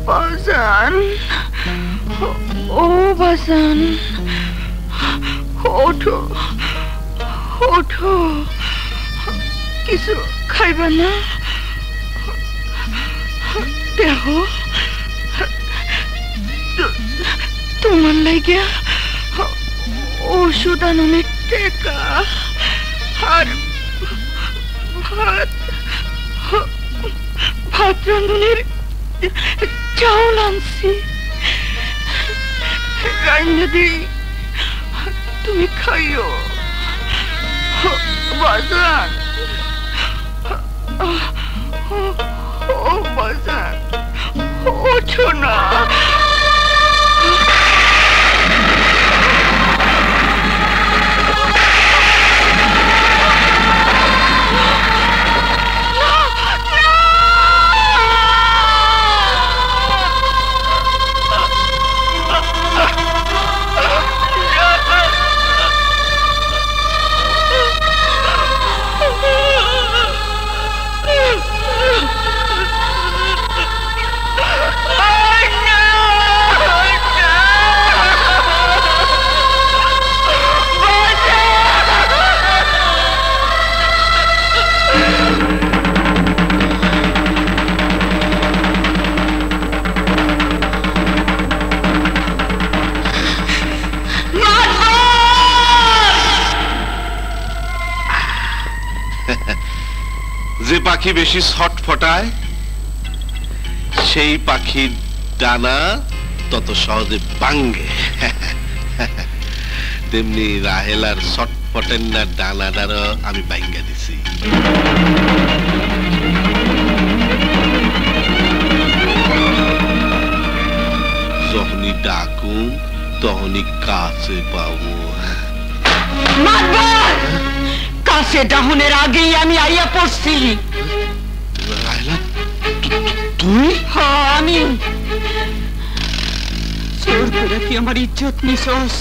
বাজান, ও বাজান, ওঠো ওঠো, কিছু খাইবা না? দেখো তোমার লাগিয়া ওষুধ আননের টেকা আর ভাত রাঁধুনের চাউল আনছি, রান্না দিই, তুমি খাইও বাজান। ও বাজান, ওঠো না। যে পাখি বেশি ছটফটায় সেই পাখির ডানা তত সহজে ভাঙে, তেমনি রাহেলার ছটফটের না ডানাটারও আমি ভাঙ্গা দিছি। যখনই ডাকুম তখনই কাছে পাবো। কাছে ডাহনের আগেই আমি আইয়া পড়ছি। তুই? হ্যাঁ আমি। জোর করে কি আমার ইজ্জত নিছস?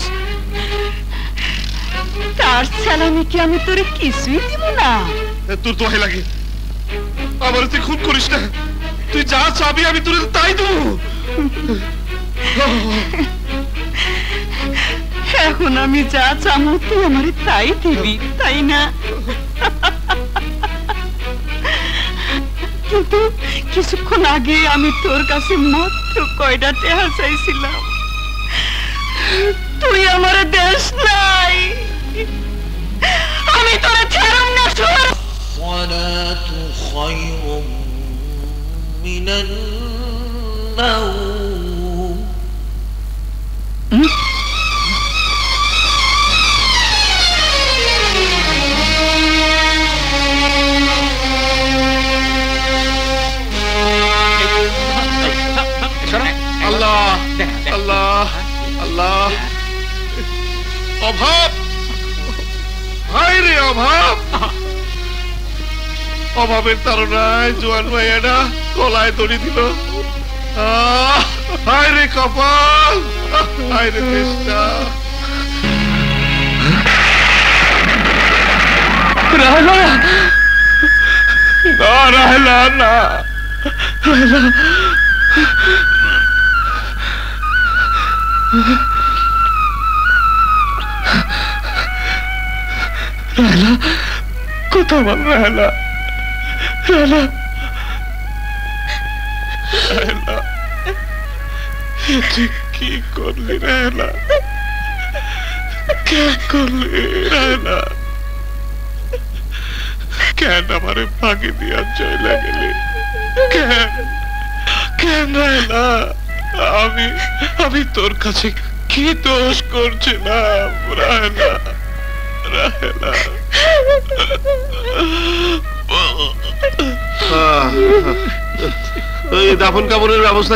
তার সালামি কি আমি তোরে কিছুই দিব না? তোর দোহাই লাগে, আমার তুই খুন করিস না। তুই যা চাবি আমি তোর তাই দেবো। এখন আমি যা চামু তুই আমারে তাই দিবি, তাই না? কিন্তু কিছুক্ষণ আগে আমি তোর কাছে মাত্র কয়টা টেহা চাইছিলাম, তুই আমারে দেশ নাই। আমি তোরে ছাড়াম না। الصلاة خير من النوم আল্লাহ আল্লাহ আল্লাহ। অভাব, হায় রে অভাব। অভাবের তাড়নায় জোয়ান ভাইয়াটা গলায় দড়ি দিল। হায় রে কপাল, হায় রে চেষ্টা। রাহেলা না, রাহেলা না, রাহেলা কোথাও বল। রাহেলা, রাহেলা, রাহেলা, তুই কি করলি রাহেলা? কে করলি রাহেলা? কেন আমারে ফাঁকি দিয়া চলে গেলি? কেন কেন রাহেলা? আমি তোর কাছে কি দোষ করছিলাম রাহেলা? রাহেলা দাফন কাপড়ের ব্যবস্থা